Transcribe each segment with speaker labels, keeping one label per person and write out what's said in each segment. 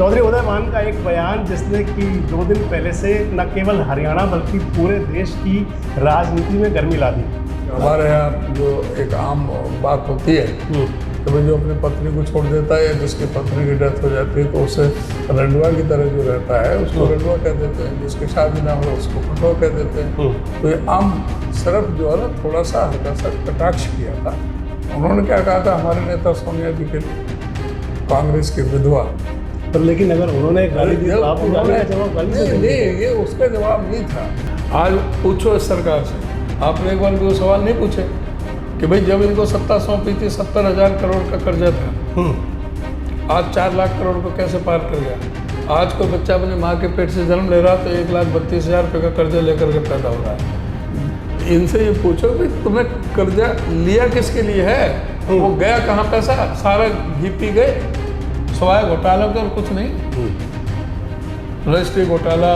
Speaker 1: चौधरी उदयमान का एक बयान जिसने कि 2 दिन पहले से न केवल हरियाणा बल्कि पूरे देश की राजनीति में गर्मी ला दी।
Speaker 2: हमारे यहाँ जो एक आम बात होती है कि भाई जो अपनी पत्नी को छोड़ देता है या जिसकी पत्नी की डेथ हो जाती है तो उसे रंडवा की तरह जो रहता है उसको रंडवा कह देते हैं, जिसकी शादी ना हो उसको खंडवा कह देते हैं। तो ये आम सिर्फ जो है ना थोड़ा सा हल्का सा कटाक्ष किया था। उन्होंने क्या कहा था हमारे नेता सोनिया जी के कांग्रेस की विधवा,
Speaker 1: पर लेकिन अगर उन्होंने गाली दी तो आप जवाब गाली से
Speaker 2: नहीं, ये उसका जवाब नहीं था। आज पूछो इस सरकार से, आपने एक बार भी वो सवाल नहीं पूछे कि भाई जब इनको सत्ता सौंपी थी 70,000 करोड़ का कर्जा था, आज 4 लाख करोड़ को कैसे पार कर गया? आज कोई बच्चा अपने माँ के पेट से जन्म ले रहा तो 1,32,000 रुपये का कर्जा लेकर के पैदा हो रहा है। इनसे ये पूछो कि तुमने कर्जा लिया किसके लिए है? वो गया कहाँ पैसा? सारा घी पी गए, सवाए घोटाला का और कुछ नहीं। रजिस्ट्री घोटाला,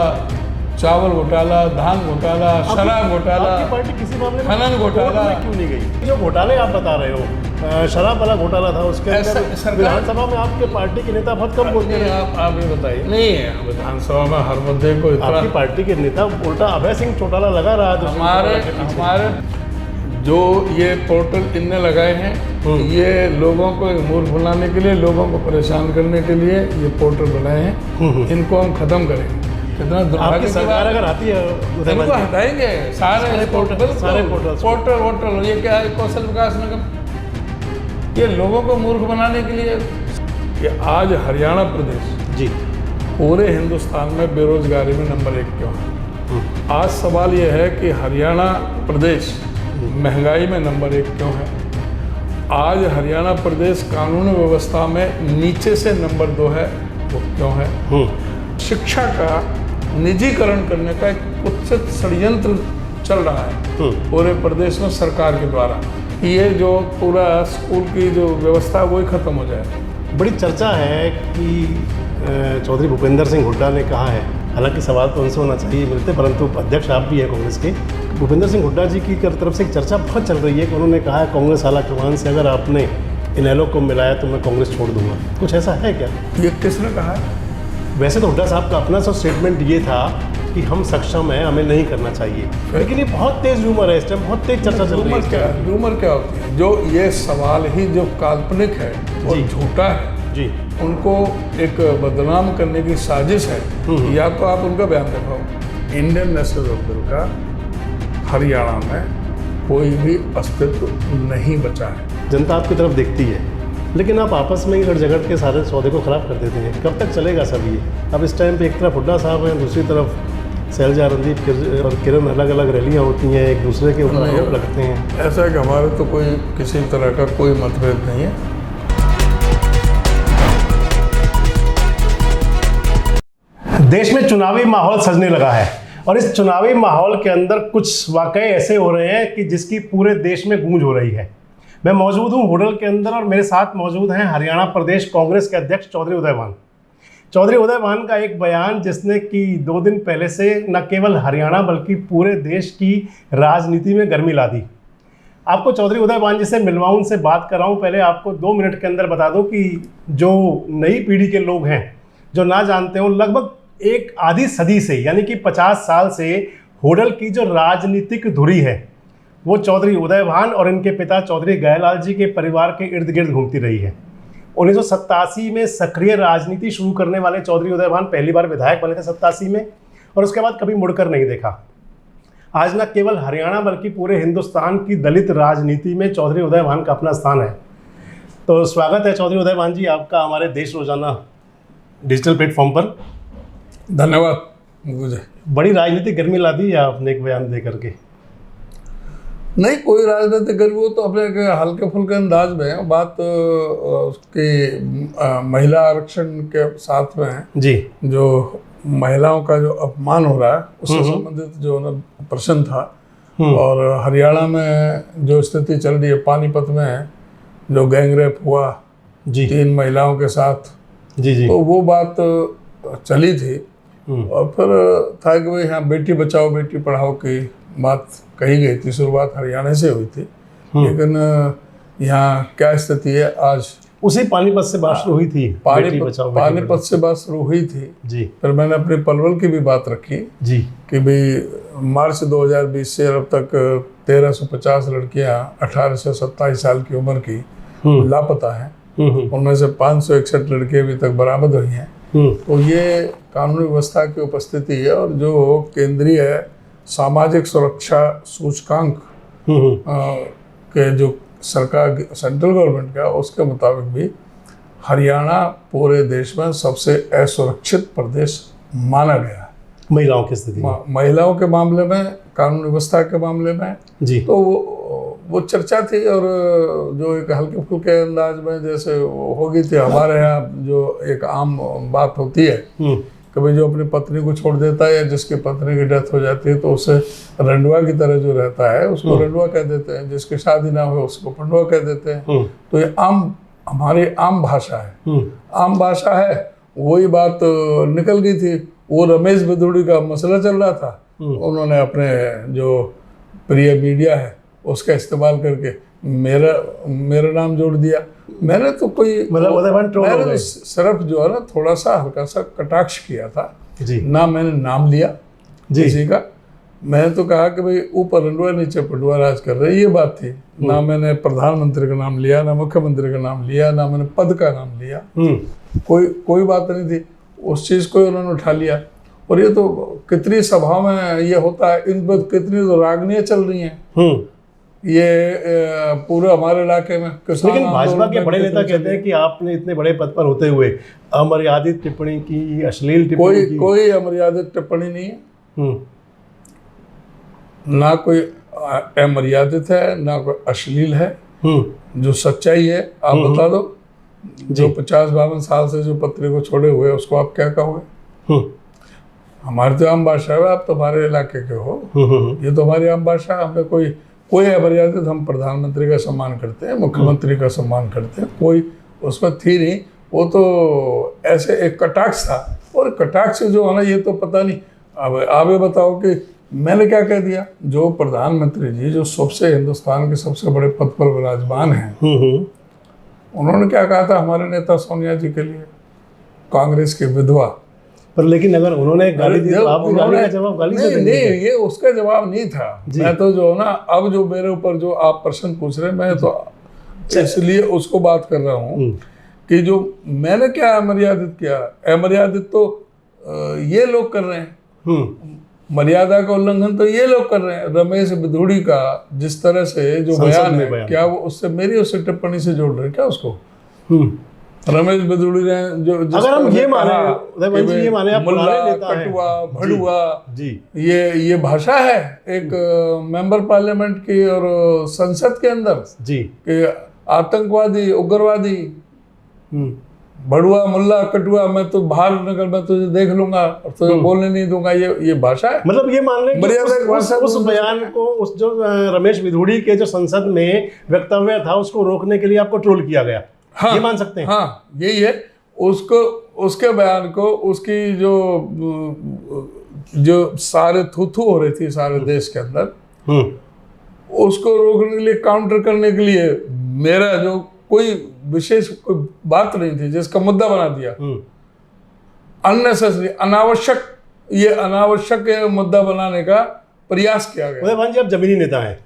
Speaker 2: चावल घोटाला, धान घोटाला, शराब घोटाला,
Speaker 1: आपकी पार्टी किसी मामले में
Speaker 2: खनन घोटाला
Speaker 1: क्यों नहीं गई? जो घोटाले आप बता रहे हो, शराब वाला घोटाला था, उसके अंदर विधानसभा में आपके पार्टी के नेता बहुत कम बोलते हैं।
Speaker 2: आप ये बताइए, नहीं है विधानसभा में हर मुद्दे को इतना।
Speaker 1: आपकी पार्टी के नेता उल्टा अभय सिंह चौटाला लगा रहा है।
Speaker 2: हमारे जो ये पोर्टल इनने लगाए हैं ये लोगों को मूर्ख बनाने के लिए, लोगों को परेशान करने के लिए ये पोर्टल बनाए हैं। इनको हम खत्म करेंगे। कितना
Speaker 1: आपकी सरकार अगर आती है
Speaker 2: इनको हटाएंगे सारे पोर्टल वोटल। ये क्या है? कौशल विकास निगम, ये लोगों को मूर्ख बनाने के लिए। कि आज हरियाणा प्रदेश
Speaker 1: जी
Speaker 2: पूरे हिंदुस्तान में बेरोजगारी में नंबर 1 क्यों है? आज सवाल ये है कि हरियाणा प्रदेश महंगाई में नंबर 1 क्यों है? आज हरियाणा प्रदेश कानून व्यवस्था में नीचे से नंबर 2 है, वो क्यों है? शिक्षा का निजीकरण करने का एक कुत्सित षड्यंत्र चल रहा है पूरे प्रदेश में सरकार के द्वारा। ये जो पूरा स्कूल की जो व्यवस्था है वही खत्म हो जाए।
Speaker 1: बड़ी चर्चा है कि चौधरी भूपेंद्र सिंह हुड्डा ने कहा है, हालांकि सवाल तो उनसे होना चाहिए मिलते, परंतु अध्यक्ष आप भी हैं कांग्रेस के। भूपेंद्र सिंह हुड्डा जी की तरफ से एक चर्चा बहुत चल रही है कि उन्होंने कहा है कांग्रेस आला कमान से अगर आपने इनेलो को मिलाया तो मैं कांग्रेस छोड़ दूंगा। कुछ ऐसा है क्या?
Speaker 2: ये किसने कहा है?
Speaker 1: वैसे तो हुड्डा साहब का अपना सा स्टेटमेंट ये था कि हम सक्षम हैं, हमें नहीं करना चाहिए, लेकिन ये बहुत तेज रूमर है, इस टाइम बहुत तेज चर्चा चल रही है।
Speaker 2: रूमर क्या होती है? जो ये सवाल ही जो काल्पनिक है और झूठा है
Speaker 1: जी,
Speaker 2: उनको एक बदनाम करने की साजिश है। या तो आप उनका बयान दिखाओ। इंडियन नेशनल बिल का हरियाणा में कोई भी अस्तित्व नहीं बचा है।
Speaker 1: जनता आपकी तरफ देखती है, लेकिन आप आपस में ही गड़ झगड़ के सारे सौदे को खराब कर देते हैं। कब तक चलेगा सब ये? अब इस टाइम पे एक तरफ हुड्डा साहब हैं, दूसरी तरफ शैलजा, रणदीप और किरण, अलग अलग रैलियां होती हैं, एक दूसरे के ऊपर आरोप लगते हैं।
Speaker 2: ऐसा है कि हमारे तो कोई किसी तरह का कोई मतभेद नहीं है।
Speaker 1: देश में चुनावी माहौल सजने लगा है और इस चुनावी माहौल के अंदर कुछ वाकई ऐसे हो रहे हैं कि जिसकी पूरे देश में गूंज हो रही है। मैं मौजूद हूं होटल के अंदर और मेरे साथ मौजूद हैं हरियाणा प्रदेश कांग्रेस के अध्यक्ष चौधरी उदयमान। चौधरी उदयमान का एक बयान जिसने कि 2 दिन पहले से न केवल हरियाणा बल्कि पूरे देश की राजनीति में गर्मी ला दी। आपको चौधरी उदयमान जी से मिलवाऊं, उनसे बात कर रहा हूं। पहले आपको 2 मिनट के अंदर बता दूं कि जो नई पीढ़ी के लोग हैं जो ना जानते हो, लगभग एक आधी सदी से यानी कि 50 साल से होडल की जो राजनीतिक धुरी है वो चौधरी उदयमान और इनके पिता चौधरी गयालाल जी के परिवार के इर्द गिर्द घूमती रही है। 1987 में सक्रिय राजनीति शुरू करने वाले चौधरी उदयमान पहली बार विधायक बने थे 87 में, और उसके बाद कभी मुड़कर नहीं देखा। आज न केवल हरियाणा बल्कि पूरे हिंदुस्तान की दलित राजनीति में चौधरी उदयमान का अपना स्थान है। तो स्वागत है चौधरी उदयमान जी आपका हमारे देश रोजाना डिजिटल प्लेटफॉर्म पर।
Speaker 2: धन्यवाद। मुझे
Speaker 1: बड़ी राजनीतिक गर्मी ला दी है आपने एक बयान दे करके।
Speaker 2: नहीं, कोई राजनीतिक गर्मी, वो तो अपने हल्के फुल्के अंदाज में बात उसकी महिला आरक्षण के साथ में है
Speaker 1: जी। जो
Speaker 2: महिलाओं का जो अपमान हो रहा है उससे संबंधित जो प्रश्न था, और हरियाणा में जो स्थिति चल रही है, पानीपत में जो गैंगरेप हुआ
Speaker 1: जी
Speaker 2: 3 महिलाओं के साथ
Speaker 1: जी,
Speaker 2: तो वो बात चली थी। और फिर था कि भाई हाँ बेटी बचाओ बेटी पढ़ाओ की बात कही गई थी, शुरुआत हरियाणा से हुई थी। लेकिन यहाँ क्या स्थिति है आज
Speaker 1: उसी पानीपत से बात शुरू हुई थी, बेटी बचाओ बेटी
Speaker 2: पानीपत से बात शुरू हुई थी
Speaker 1: जी।
Speaker 2: फिर मैंने अपने पलवल की भी बात रखी
Speaker 1: जी
Speaker 2: कि भाई मार्च 2020 से अब तक 1350 लड़कियां 18 से 27 साल की उम्र की लापता हैं। उनमें से 561 लड़कियां अभी तक बरामद हुई हैं। तो ये कानूनी व्यवस्था की उपस्थिति है। और जो केंद्रीय सामाजिक सुरक्षा सूचकांक के जो सरकार सेंट्रल गवर्नमेंट का, उसके मुताबिक भी हरियाणा पूरे देश में सबसे असुरक्षित प्रदेश माना गया है
Speaker 1: महिलाओं की स्थिति में,
Speaker 2: महिलाओं के मामले में, कानून व्यवस्था के मामले में
Speaker 1: जी।
Speaker 2: तो वो चर्चा थी। और जो एक हल्के फुल्के अंदाज में जैसे होगी थी हमारे यहाँ, जो एक आम बात होती है कि भाई जो अपनी पत्नी को छोड़ देता है या जिसकी पत्नी की डेथ हो जाती है तो उसे रंडुआ की तरह जो रहता है उसको रंडुआ कह देते हैं, जिसकी शादी ना हो उसको पंडुआ कह देते हैं। तो ये हमारी आम भाषा है, आम भाषा है। वही बात निकल गई थी। वो रमेश बिधूड़ी का मसला चल रहा था, उन्होंने अपने जो प्रिय मीडिया है उसका इस्तेमाल करके मेरा नाम जोड़ दिया। मैंने तो कोई मैंने सिर्फ जो है ना थोड़ा सा हल्का सा कटाक्ष किया था
Speaker 1: जी।
Speaker 2: ना मैंने नाम लिया किसी का। मैंने तो कहा कि भाई ऊपर रंडुआ नीचे पंडुआ राज कर रहे, ये बात थी। ना मैंने प्रधानमंत्री का नाम लिया, ना मुख्यमंत्री का नाम लिया, ना मैंने पद का नाम लिया। कोई बात नहीं थी। उस चीज को उन्होंने उठा लिया। और ये तो कितनी सभा में ये होता है, इन पर कितनी तो रागनियां चल रही हैं। ये पूरे हमारे इलाके में।
Speaker 1: लेकिन भाजपा के बड़े नेता कहते हैं कि आपने इतने बड़े पद पर होते हुए अमर्यादित टिप्पणी की, अश्लील टिप्पणी की।
Speaker 2: कोई अमर्यादित टिप्पणी नहीं है, ना कोई अमर्यादित है ना कोई अश्लील है। जो सच्चाई है आप बता दो। जो 50-52 साल से जो पत्री को छोड़े हुए उसको आप क्या कहोगे? हमारी तो आम भाषा है। आप तो हमारे इलाके के हो, ये तो हमारी आम भाषा है। हमें कोई अमर्यादित, हम प्रधानमंत्री का सम्मान करते हैं, मुख्यमंत्री का सम्मान करते हैं, कोई उसमें थी नहीं। वो तो ऐसे एक कटाक्ष था। और कटाक्ष जो है ना, ये तो पता नहीं। अब आप ये बताओ कि मैंने क्या कह दिया? जो प्रधानमंत्री जी जो सबसे हिंदुस्तान के सबसे बड़े पद पर विराजमान हैं, उन्होंने क्या कहा था हमारे नेता सोनिया जी के लिए? कांग्रेस की विधवा।
Speaker 1: पर लेकिन अगर उन्होंने गाली दी तो आप गाली का जवाब गाली से देंगे?
Speaker 2: नहीं, ये उसका जवाब नहीं था। मैं तो जो ना, अब जो मेरे ऊपर जो आप प्रश्न पूछ रहे हैं, मैं तो इसलिए उसको बात कर रहा हूँ कि जो मैंने क्या अमर्यादित किया। अमर्यादित तो ये लोग कर रहे हैं, मर्यादा का उल्लंघन तो ये लोग कर रहे हैं। रमेश बिधूड़ी का जिस तरह से जो बयान है, क्या वो उससे मेरी उससे टिप्पणी से जोड़ रहे हैं क्या उसको? रमेश बिधूड़ी ने जो
Speaker 1: अगर हम ये माने
Speaker 2: मुल्ला, कटुआ, भड़ुआ जी, ये भाषा है एक मेंबर पार्लियामेंट की और संसद के अंदर जी, कि आतंकवादी, उग्रवादी, भड़ुआ, मुल्ला, कटुआ, मैं तो बाहर निकल, मैं तुझे देख लूंगा और तुझे बोलने नहीं दूंगा, ये भाषा है।
Speaker 1: मतलब ये मान लें उस बयान को, उस जो रमेश बिधूड़ी के जो संसद में वक्तव्य था उसको रोकने के लिए आपको ट्रोल किया गया। हाँ, ये मान सकते हैं।
Speaker 2: हाँ, यही है। उसको, उसके बयान को, उसकी जो सारे थू हो रही थी सारे देश के अंदर, उसको रोकने के लिए, काउंटर करने के लिए मेरा जो कोई विशेष कोई बात नहीं थी जिसका मुद्दा बना दिया। अननेसेसरी, अनावश्यक, ये अनावश्यक मुद्दा बनाने का प्रयास किया गया।
Speaker 1: उदय भान जी, आप जमीनी नेता हैं।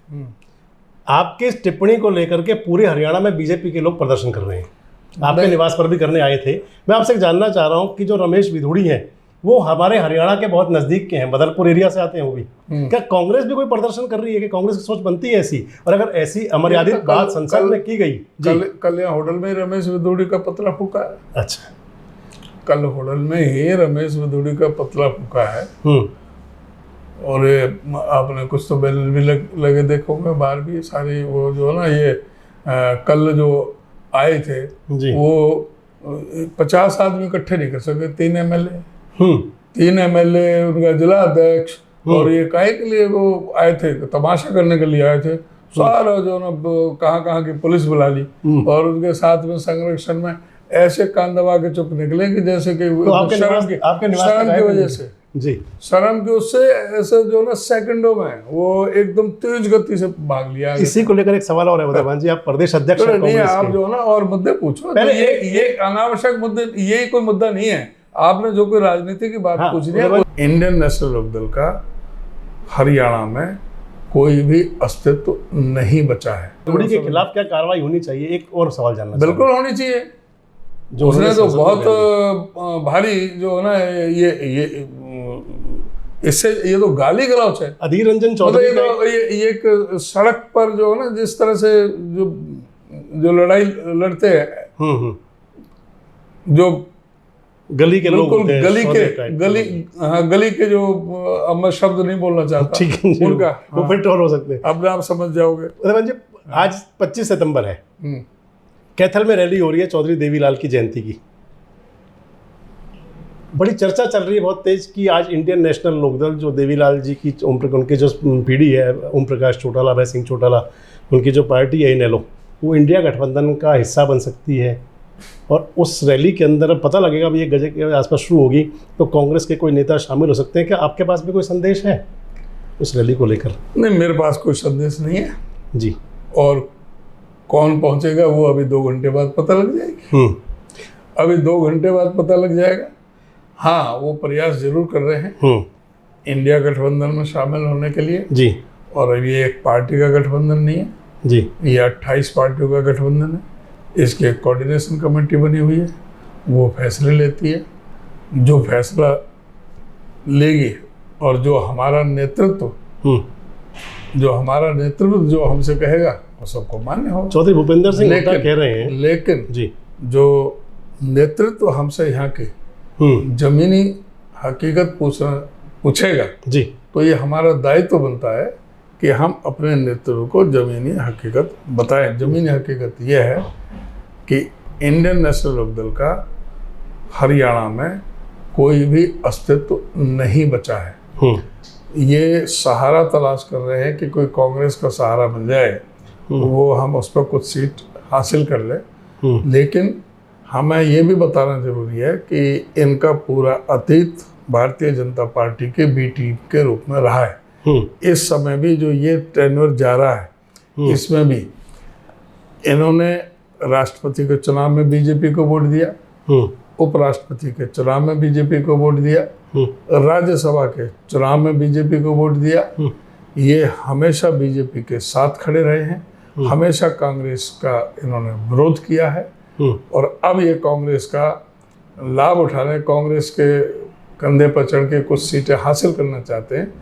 Speaker 1: आपके इस टिप्पणी को लेकर के पूरे हरियाणा में बीजेपी के लोग प्रदर्शन कर रहे हैं, आपके निवास पर भी करने आए थे। मैं आपसे जानना चाह रहा हूं कि जो रमेश बिधूड़ी हैं वो हमारे हरियाणा के बहुत नजदीक के हैं, बदरपुर एरिया से आते हैं वो भी। क्या कांग्रेस भी कोई प्रदर्शन कर रही है कि कांग्रेस की सोच बनती है ऐसी? और अगर ऐसी अमर्यादित बात संसद में की गई,
Speaker 2: कल यहाँ होटल में रमेश बिधूड़ी का पतला फूका है।
Speaker 1: अच्छा,
Speaker 2: कल होटल में ही रमेश बिधूड़ी का पतला फूका है। और आपने कुछ तो बैनर भी लगे देखोगे बाहर भी सारी। वो जो है ना, ये कल जो आए थे वो 50 आदमी इकट्ठे नहीं कर सके। 3 एमएलए, उनका जिला अध्यक्ष, और ये काहे के लिए वो आए थे? तमाशा करने के लिए आए थे। सारा जो ना कहाँ की पुलिस बुला ली और उनके साथ में संरक्षण में ऐसे कान दबा के चुप निकले कि जैसे कि शर्म की वजह से।
Speaker 1: जी।
Speaker 2: शर्म के उससे ऐसे जो ना सेकंडों में वो एकदम तेज गति से भाग लिया।
Speaker 1: इसी को लेकर एक सवाल और है उदयभान जी, आप प्रदेश अध्यक्ष हैं
Speaker 2: नहीं,
Speaker 1: कांग्रेस
Speaker 2: आप
Speaker 1: के।
Speaker 2: जो है ना और मुद्दे पूछो।
Speaker 1: पहले
Speaker 2: तो ये अनावश्यक मुद्दे, यही कोई मुद्दा नहीं है। आपने जो कोई राजनीति की बात
Speaker 1: हाँ,
Speaker 2: पूछ रही है, इंडियन नेशनल लोकदल का हरियाणा में कोई भी अस्तित्व नहीं बचा है।
Speaker 1: मोदी के खिलाफ क्या कार्रवाई होनी चाहिए, एक और सवाल जानना
Speaker 2: बिल्कुल होनी चाहिए।
Speaker 1: जो
Speaker 2: उसने तो
Speaker 1: संसद में
Speaker 2: बहुत भारी जो है ना ये इससे ये तो गाली गलौच है।
Speaker 1: अधीर रंजन
Speaker 2: मतलब
Speaker 1: चौधरी
Speaker 2: ये तो ये एक सड़क पर जो है ना जिस तरह से जो लड़ाई लड़ते हैं, जो
Speaker 1: गली के लोग होते हैं,
Speaker 2: गली के जो, अब मैं शब्द नहीं बोलना चाहता,
Speaker 1: ठीक है जी,
Speaker 2: उनका
Speaker 1: वो फिर टोल हो सकते हैं।
Speaker 2: अपने आप समझ जाओगे।
Speaker 1: उदयभान जी, आज 25 सितंबर है, कैथल में रैली हो रही है चौधरी देवीलाल की जयंती की। बड़ी चर्चा चल रही है बहुत तेज कि आज इंडियन नेशनल लोकदल जो देवीलाल जी की उनके जो पीढ़ी है, ओम प्रकाश चौटाला, अभय सिंह चौटाला, उनकी जो पार्टी है इनेलो, वो इंडिया गठबंधन का हिस्सा बन सकती है। और उस रैली के अंदर पता लगेगा अब ये गजे के आसपास शुरू होगी तो कांग्रेस के कोई नेता शामिल हो सकते हैं। क्या आपके पास भी कोई संदेश है उस रैली को लेकर?
Speaker 2: नहीं, मेरे पास कोई संदेश नहीं है
Speaker 1: जी।
Speaker 2: और कौन पहुंचेगा वो अभी 2 घंटे बाद पता लग जाएगी। अभी 2 घंटे बाद पता लग जाएगा। हाँ, वो प्रयास जरूर कर रहे हैं इंडिया गठबंधन में शामिल होने के लिए
Speaker 1: जी।
Speaker 2: और अब ये एक पार्टी का गठबंधन नहीं है
Speaker 1: जी,
Speaker 2: ये 28 पार्टियों का गठबंधन है। इसकी एक कोऑर्डिनेशन कमेटी बनी हुई है, वो फैसले लेती है। जो फैसला लेगी और जो हमारा नेतृत्व जो हमसे कहेगा वो सबको मान्य हो।
Speaker 1: चौधरी भूपेंद्र सिंह हुड्डा कह रहे हैं,
Speaker 2: लेकिन
Speaker 1: जी,
Speaker 2: जो नेतृत्व हमसे यहाँ के जमीनी हकीकत पूछेगा
Speaker 1: जी,
Speaker 2: तो ये हमारा दायित्व बनता है कि हम अपने नेतृत्व को जमीनी हकीकत बताएं। जमीनी हकीकत ये है कि इंडियन नेशनल लोकदल का हरियाणा में कोई भी अस्तित्व नहीं बचा है। ये सहारा तलाश कर रहे हैं कि कोई कांग्रेस का सहारा मिल जाए, वो हम उस पर कुछ सीट हासिल कर ले। लेकिन हमें ये भी बताना जरूरी है कि इनका पूरा अतीत भारतीय जनता पार्टी के बी टीम के रूप में रहा है। इस समय भी जो ये टेन्योर जा रहा है, इसमें भी इन्होंने राष्ट्रपति के चुनाव में बीजेपी को वोट दिया, उपराष्ट्रपति के चुनाव में बीजेपी को वोट दिया, राज्यसभा के चुनाव में बीजेपी को वोट दिया। ये हमेशा बीजेपी के साथ खड़े रहे हैं, हमेशा कांग्रेस का इन्होंने विरोध किया है और अब ये कांग्रेस का लाभ उठाने, कांग्रेस के कंधे पर चढ़ के कुछ सीटें हासिल करना चाहते हैं।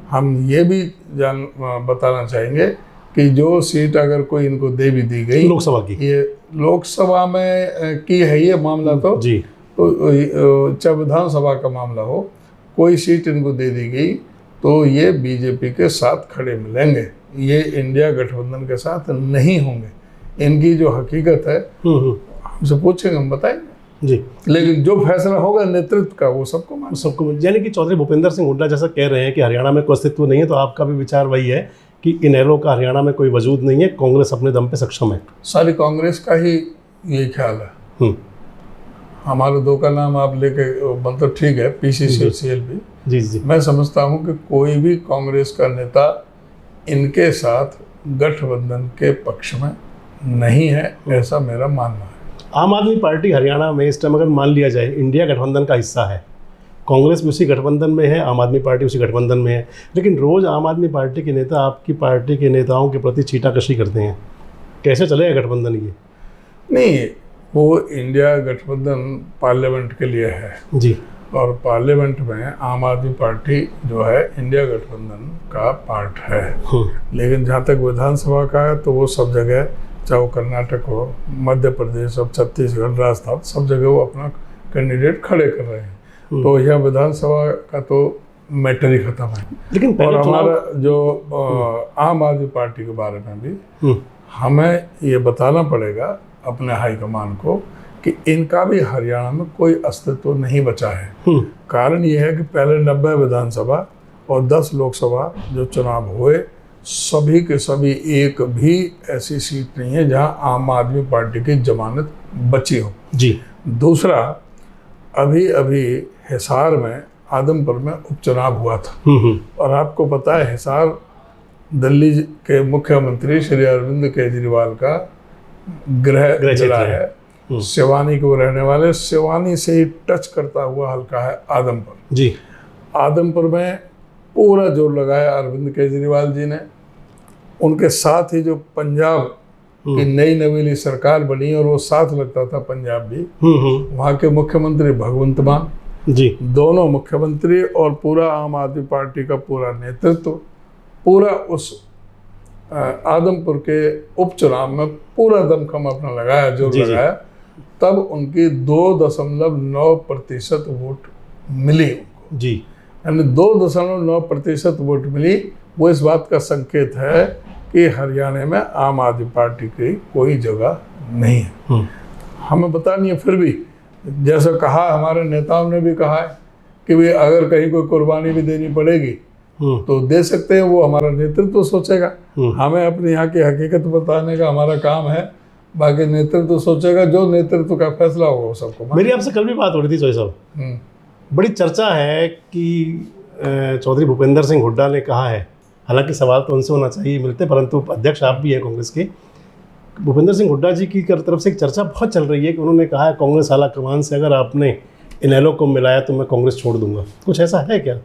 Speaker 2: हम ये भी बताना चाहेंगे कि जो सीट अगर कोई इनको दे भी दी गई
Speaker 1: लोकसभा की, ये
Speaker 2: लोकसभा में की है ये मामला, तो
Speaker 1: जी,
Speaker 2: तो चाहे विधानसभा का मामला हो, कोई सीट इनको दे दी गई तो ये बीजेपी के साथ खड़े मिलेंगे, ये इंडिया गठबंधन के साथ नहीं होंगे। इनकी जो हकीकत है हमसे पूछेंगे, हम बताएंगे
Speaker 1: जी।
Speaker 2: लेकिन जो फैसला होगा नेतृत्व का वो सबको
Speaker 1: यानी कि चौधरी भूपेंद्र सिंह हुड्डा जैसा कह रहे हैं कि हरियाणा में कोई अस्तित्व नहीं है, तो आपका भी विचार वही है कि इनेलो का हरियाणा में कोई वजूद नहीं है, कांग्रेस अपने दम पे सक्षम है?
Speaker 2: सारी कांग्रेस का ही यही ख्याल है। हमारे दो का नाम आप लेके मतलब ठीक है, पीसीसी और सीएलपी।
Speaker 1: जी जी।
Speaker 2: मैं समझता हूँ कि कोई भी कांग्रेस का नेता इनके साथ गठबंधन के पक्ष में नहीं है, ऐसा मेरा मानना है।
Speaker 1: आम आदमी पार्टी हरियाणा में इस टाइम अगर मान लिया जाए इंडिया गठबंधन का हिस्सा है, कांग्रेस भी उसी गठबंधन में है, आम आदमी पार्टी उसी गठबंधन में है, लेकिन रोज़ आम आदमी पार्टी के नेता आपकी पार्टी के नेताओं के प्रति छीटाकशी करते हैं, कैसे चलेगा गठबंधन ये?
Speaker 2: नहीं, वो इंडिया गठबंधन पार्लियामेंट के लिए है
Speaker 1: जी,
Speaker 2: और पार्लियामेंट में आम आदमी पार्टी जो है इंडिया गठबंधन का पार्ट है। लेकिन जहाँ तक विधानसभा का है तो वो सब जगह, चाहे वो कर्नाटक हो, मध्य प्रदेश, अब छत्तीसगढ़, राजस्थान, सब जगह वो अपना कैंडिडेट खड़े कर रहे हैं। तो यह विधानसभा का तो मैटर ही खत्म है।
Speaker 1: लेकिन
Speaker 2: और हमारा जो आम आदमी पार्टी के बारे में भी हमें ये बताना पड़ेगा अपने हाईकमान को कि इनका भी हरियाणा में कोई अस्तित्व नहीं बचा है। कारण ये है कि पहले 90 विधानसभा और 10 लोकसभा जो चुनाव हुए, सभी के सभी एक भी ऐसी सीट नहीं है जहां आम आदमी पार्टी की जमानत बची हो।
Speaker 1: जी।
Speaker 2: दूसरा, अभी अभी हिसार में आदमपुर में उपचुनाव हुआ था। और आपको पता है हिसार दिल्ली के मुख्यमंत्री श्री अरविंद केजरीवाल का गृह जिला है। सिवानी को रहने वाले, सिवानी से ही टच करता हुआ हल्का है आदमपुर
Speaker 1: जी।
Speaker 2: आदमपुर में पूरा जोर लगाया अरविंद केजरीवाल जी ने। उनके साथ ही जो पंजाब की नई नवेली सरकार बनी और वो साथ लगता था पंजाब भी, वहाँ के मुख्यमंत्री भगवंत मान
Speaker 1: जी,
Speaker 2: दोनों मुख्यमंत्री और पूरा आम आदमी पार्टी का पूरा नेतृत्व पूरा उस आदमपुर के उपचुनाव में पूरा दमखम अपना लगाया, जोर लगाया। तब उनकी 2.9% वोट मिली उनको
Speaker 1: जी।
Speaker 2: यानी 2.9% वोट मिली। वो इस बात का संकेत है कि हरियाणा में आम आदमी पार्टी की कोई जगह नहीं है। हमें पता नहीं है, फिर भी जैसा कहा हमारे नेताओं ने भी कहा है कि भाई अगर कहीं कोई कुर्बानी भी देनी पड़ेगी तो दे सकते हैं, वो हमारा नेतृत्व सोचेगा। हमें अपने यहाँ की हकीकत बताने का हमारा काम है, बाकी नेतृत्व सोचेगा, जो नेतृत्व का फैसला होगा वो सबको।
Speaker 1: मेरी आपसे कल भी बात हो रही थी सोई साहब, बड़ी चर्चा है कि चौधरी भूपेंद्र सिंह हुड्डा ने कहा है, हालांकि सवाल तो उनसे होना चाहिए मिलते, परंतु अध्यक्ष आप भी हैं कांग्रेस के, भूपेंद्र सिंह हुड्डा जी की तरफ से एक चर्चा बहुत चल रही है कि उन्होंने कहा है कांग्रेस आला कमान से अगर आपने इनेलो को मिलाया तो मैं कांग्रेस छोड़ दूंगा। कुछ ऐसा है क्या?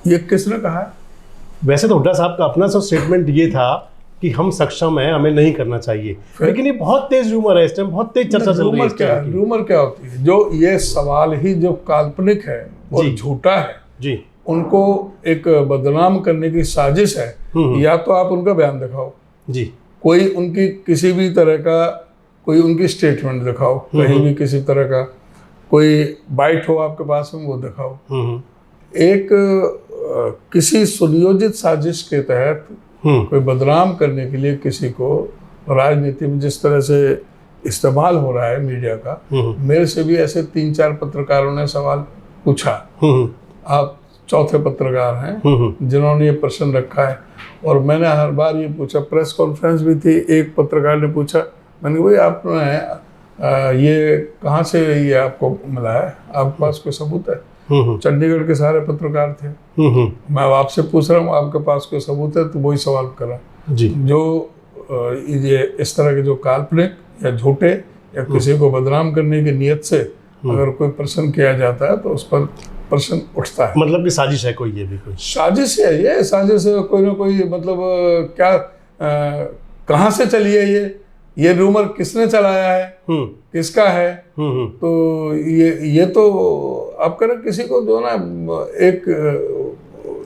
Speaker 2: ये किसने कहा है?
Speaker 1: वैसे तो हुड्डा साहब का अपना स्टेटमेंट ये था कि हम सक्षम हैं, हमें नहीं करना चाहिए, लेकिन ये बहुत तेज रूमर है, इस टाइम बहुत तेज चर्चा चल रही है।
Speaker 2: रूमर क्या होती है? जो ये सवाल ही जो काल्पनिक है और झूठा है
Speaker 1: जी,
Speaker 2: उनको एक बदनाम करने की साजिश है। या तो आप उनका बयान दिखाओ
Speaker 1: जी, कोई
Speaker 2: उनकी किसी भी तरह का कोई उनकी स्टेटमेंट दिखाओ, कहीं भी किसी तरह का कोई बाइट हो आपके पास में वो दिखाओ। एक किसी सुनियोजित साजिश के तहत कोई बदनाम करने के लिए किसी को राजनीति में जिस तरह से इस्तेमाल हो रहा है मीडिया का, मेरे से भी ऐसे 3-4 पत्रकारों ने सवाल पूछा। आप चौथे पत्रकार हैं जिन्होंने ये प्रश्न रखा है, और मैंने हर बार ये पूछा। प्रेस कॉन्फ्रेंस भी थी, एक पत्रकार ने पूछा, मैंने कहा भाई आपने ये कहाँ से ये आपको मिला है, आपके पास कोई सबूत है? चंडीगढ़ के सारे पत्रकार थे। मैं आपसे पूछ रहा हूँ आपके पास कोई सबूत है? तो वही सवाल करा
Speaker 1: जी।
Speaker 2: जो ये इस तरह के जो काल्पनिक या झूठे या किसी को बदनाम करने की नियत से अगर कोई प्रश्न किया जाता है तो उस पर प्रश्न उठता है।
Speaker 1: मतलब कि साजिश है कोई, ये भी कोई
Speaker 2: साजिश है। ये साजिश कोई ना कोई, मतलब क्या कहाँ से चली है ये रूमर किसने चलाया है, किसका है? तो ये तो आप करें किसी को जो ना एक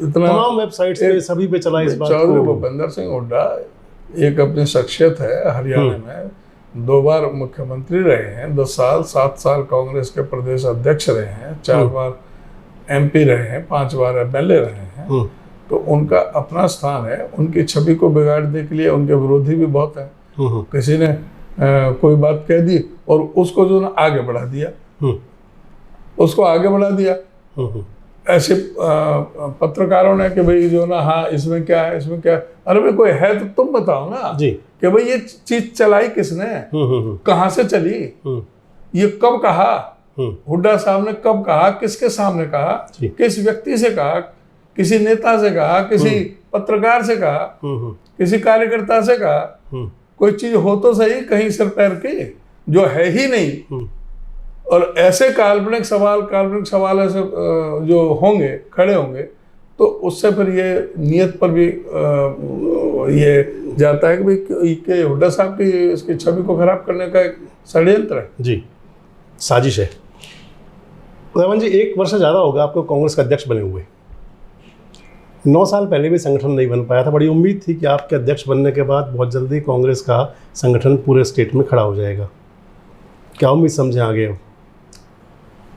Speaker 2: इतना
Speaker 1: तमाम वेबसाइट्स पे सभी पे चला इस बात को।
Speaker 2: चौधरी भूपेंद्र सिंह हुड्डा एक अपनी शख्सियत है, हरियाणा में 2 बार मुख्यमंत्री रहे हैं, 10 साल 7 साल कांग्रेस के प्रदेश अध्यक्ष रहे हैं, 4 बार MP रहे हैं, 5 बार MLA रहे हैं। तो उनका अपना स्थान है। उनकी छवि को बिगाड़ने के लिए उनके विरोधी भी बहुत है। किसी ने कोई बात कह दी और उसको जो ना आगे बढ़ा दिया, उसको आगे बढ़ा दिया। ऐसे पत्रकारों ने कि भाई जो ना, हाँ इसमें क्या है, इसमें क्या है? अरे भाई कोई है तो तुम बताओ ना
Speaker 1: जी
Speaker 2: कि भाई ये चीज चलाई किसने, कहाँ से चली, ये कब कहा, हुड्डा साहब ने कब कहा, किसके सामने कहा, किस व्यक्ति से कहा, किसी नेता से कहा, किसी पत्रकार से कहा, किसी कार्यकर्ता से कहा? कोई चीज हो तो सही कहीं सिर पैर की, जो है ही नहीं। और ऐसे काल्पनिक सवाल ऐसे जो होंगे, खड़े होंगे, तो उससे फिर ये नियत पर भी ये जाता है कि भाई हुड्डा साहब की इसकी छवि को खराब करने का एक षड्यंत्र है
Speaker 1: जी, साजिश है। उदयवन जी, 1 वर्ष से ज़्यादा होगा आपको कांग्रेस का अध्यक्ष बने हुए। 9 साल पहले भी संगठन नहीं बन पाया था। बड़ी उम्मीद थी कि आपके अध्यक्ष बनने के बाद बहुत जल्दी कांग्रेस का संगठन पूरे स्टेट में खड़ा हो जाएगा। क्या उम्मीद समझे आगे हो?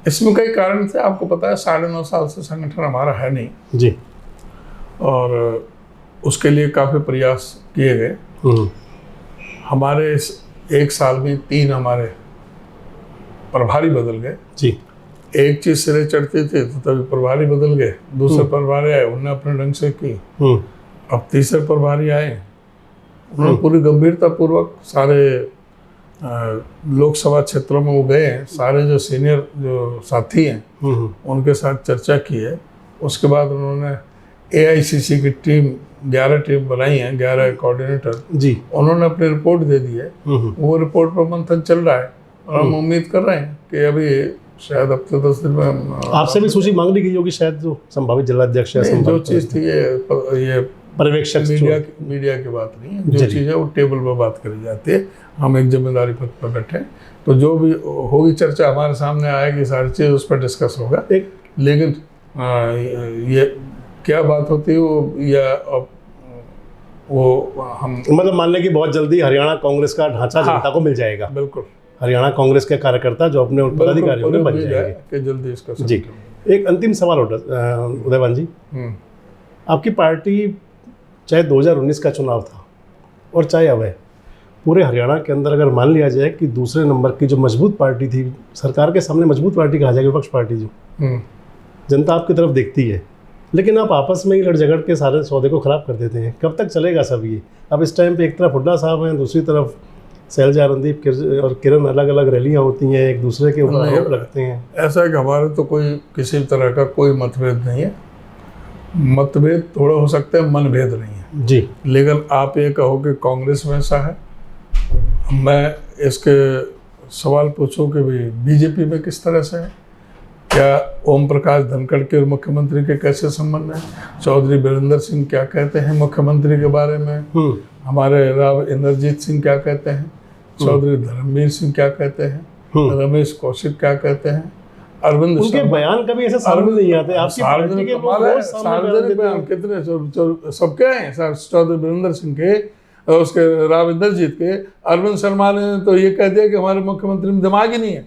Speaker 2: इसमें कई कारण थे। आपको पता है 9.5 साल से संगठन हमारा है नहीं
Speaker 1: जी,
Speaker 2: और उसके लिए काफ़ी प्रयास किए गए। हमारे इस 1 साल में 3 हमारे प्रभारी बदल गए जी। एक चीज सिरे चढ़ती थी तो तभी प्रभारी बदल गए, दूसरे प्रभारी आए, उन्होंने अपने ढंग से की। अब तीसरे प्रभारी आए, उन्होंने पूरी गंभीरता पूर्वक सारे लोकसभा क्षेत्रों में वो गए हैं, सारे जो सीनियर जो साथी हैं उनके साथ चर्चा की है। उसके बाद उन्होंने AICC की टीम 11 टीम बनाई है, 11 कोऑर्डिनेटर
Speaker 1: जी,
Speaker 2: उन्होंने अपनी रिपोर्ट दे दी है। वो रिपोर्ट पर मंथन चल रहा है और हम उम्मीद कर रहे हैं कि अभी शायद हफ्ते 10 दिन में
Speaker 1: आपसे भी सूची मांग ली गई होगी शायद, जो संभावित जिलाध्यक्ष या
Speaker 2: जो
Speaker 1: संभावित
Speaker 2: चीज़ थी ये
Speaker 1: पर्यवेक्षक
Speaker 2: मीडिया की बात नहीं है। जो चीज़ है वो टेबल पर बात करी जाती है। हम एक जिम्मेदारी पद पर बैठे हैं, तो जो भी होगी चर्चा हमारे सामने आएगी, सारी चीज़ उस पर डिस्कस होगा। लेकिन ये क्या बात होती है वो हम
Speaker 1: मतलब मान लें कि बहुत जल्दी हरियाणा कांग्रेस का ढांचा जनता को मिल जाएगा।
Speaker 2: बिल्कुल,
Speaker 1: हरियाणा कांग्रेस के कार्यकर्ता जो अपने पदाधिकारियों में बन जाएंगे
Speaker 2: कि जल्दी इसका
Speaker 1: जी। एक अंतिम सवाल उदयवान जी, आपकी पार्टी चाहे 2019 का चुनाव था और चाहे अब है, पूरे हरियाणा के अंदर अगर मान लिया जाए कि दूसरे नंबर की जो मजबूत पार्टी थी, सरकार के सामने मजबूत पार्टी कहा जाएगी, विपक्ष पार्टी जो जनता आपकी तरफ देखती है, लेकिन आप आपस में ही लड़ झगड़ के सारे सौदे को खराब कर देते हैं। कब तक चलेगा सब ये? अब इस टाइम पे एक तरफ हुड्डा साहब हैं, दूसरी तरफ शैलजा रणदीप और किरण, अलग अलग रैलियां होती हैं, एक दूसरे के ऊपर आरोप लगते हैं।
Speaker 2: ऐसा है कि हमारे तो कोई किसी तरह का कोई मतभेद नहीं है। मतभेद थोड़ा हो सकता है, मनभेद नहीं है
Speaker 1: जी।
Speaker 2: लेकिन आप ये कहो कि कांग्रेस में ऐसा है, मैं इसके सवाल पूछूं कि भाई बीजेपी में किस तरह से है, क्या ओम प्रकाश धनखड़ के और मुख्यमंत्री के कैसे संबंध है, चौधरी वीरेंद्र सिंह क्या कहते हैं मुख्यमंत्री के बारे में, हमारे राव इंद्रजीत सिंह क्या कहते हैं, चौधरी धर्मवीर सिंह क्या कहते हैं, रमेश कौशिक क्या कहते हैं, अरविंद
Speaker 1: उनके बयान कभी ऐसे सामने नहीं आते। आपकी पार्टी के
Speaker 2: सार्वजनिक बयान कितने सबके हैं, चौधरी वीरेंद्र सिंह के, उसके राव इंद्रजीत के, अरविंद शर्मा ने तो ये कह दिया कि हमारे मुख्यमंत्री में दिमाग ही नहीं है,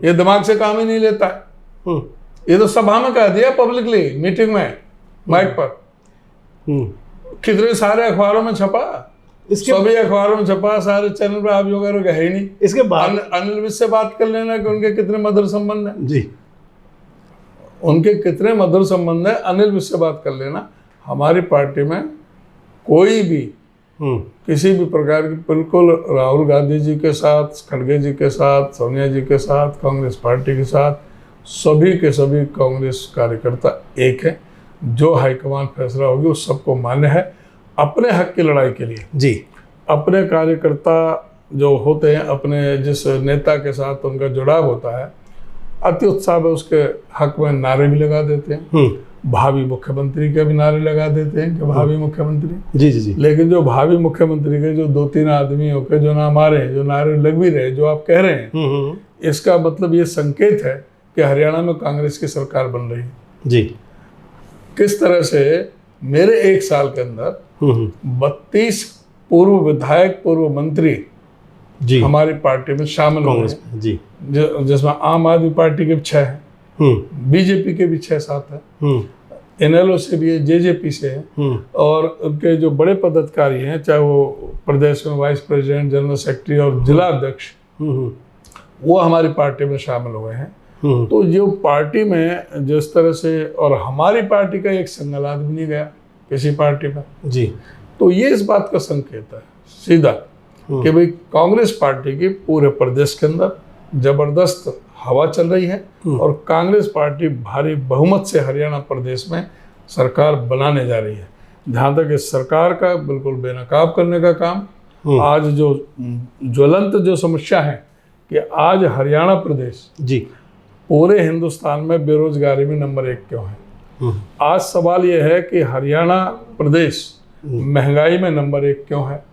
Speaker 2: ये दिमाग से काम ही नहीं लेता है। ये तो सभा में कह दिया, पब्लिकली मीटिंग में, माइक पर, कितने सारे अखबारों में छपा, सभी अखबारों में छपा, सारे चैनल पर, आप वगैरह का है ही नहीं।
Speaker 1: इसके बाद
Speaker 2: अनिल विज से बात कर लेना कि उनके कितने मधुर संबंध है
Speaker 1: जी,
Speaker 2: उनके कितने मधुर संबंध है, अनिल विज से बात कर लेना। हमारी पार्टी में कोई भी किसी भी प्रकार की, बिल्कुल राहुल गांधी जी के साथ, खड़गे जी के साथ, सोनिया जी के साथ, कांग्रेस पार्टी के साथ, सभी के सभी कांग्रेस कार्यकर्ता एक है। जो हाईकमान फैसला होगी उस सबको मान्य है। अपने हक की लड़ाई के लिए
Speaker 1: जी,
Speaker 2: अपने कार्यकर्ता जो होते हैं, अपने जिस नेता के साथ उनका जुड़ाव होता है, अति उत्साह में उसके हक में नारे भी लगा देते हैं। भावी मुख्यमंत्री के भी नारे लगा देते हैं कि भावी मुख्यमंत्री
Speaker 1: जी जी जी।
Speaker 2: लेकिन जो भावी मुख्यमंत्री के जो 2-3 आदमियों के जो नाम आ रहे हैं, जो नारे लग भी रहे, जो आप कह रहे हैं, इसका मतलब ये संकेत है कि हरियाणा में कांग्रेस की सरकार बन रही है
Speaker 1: जी।
Speaker 2: किस तरह से मेरे 1 साल के अंदर 32 पूर्व विधायक, पूर्व मंत्री
Speaker 1: जी
Speaker 2: हमारी पार्टी में शामिल हो गए जी, जिसमें आम आदमी पार्टी के 6 हैं, बीजेपी के भी 6-7 हैं, NLO से भी है, JJP से है, और उनके जो बड़े पदाधिकारी हैं, चाहे वो प्रदेश में वाइस प्रेसिडेंट, जनरल सेक्रेटरी और जिला अध्यक्ष, वो हमारी पार्टी में शामिल हुए हैं। तो जो पार्टी में जिस तरह से, और हमारी पार्टी का एक सिंगल आदमी नहीं गया किसी पार्टी में
Speaker 1: जी,
Speaker 2: तो ये इस बात का संकेत है सीधा कि भाई कांग्रेस पार्टी की पूरे प्रदेश के अंदर जबरदस्त हवा चल रही है और कांग्रेस पार्टी भारी बहुमत से हरियाणा प्रदेश में सरकार बनाने जा रही है। जहाँ तक इस सरकार का बिल्कुल बेनकाब करने का काम, आज जो ज्वलंत जो समस्या है कि आज हरियाणा प्रदेश
Speaker 1: जी
Speaker 2: पूरे हिंदुस्तान में बेरोजगारी में नंबर 1 क्यों है। आज सवाल यह है कि हरियाणा प्रदेश महंगाई में नंबर 1 क्यों है।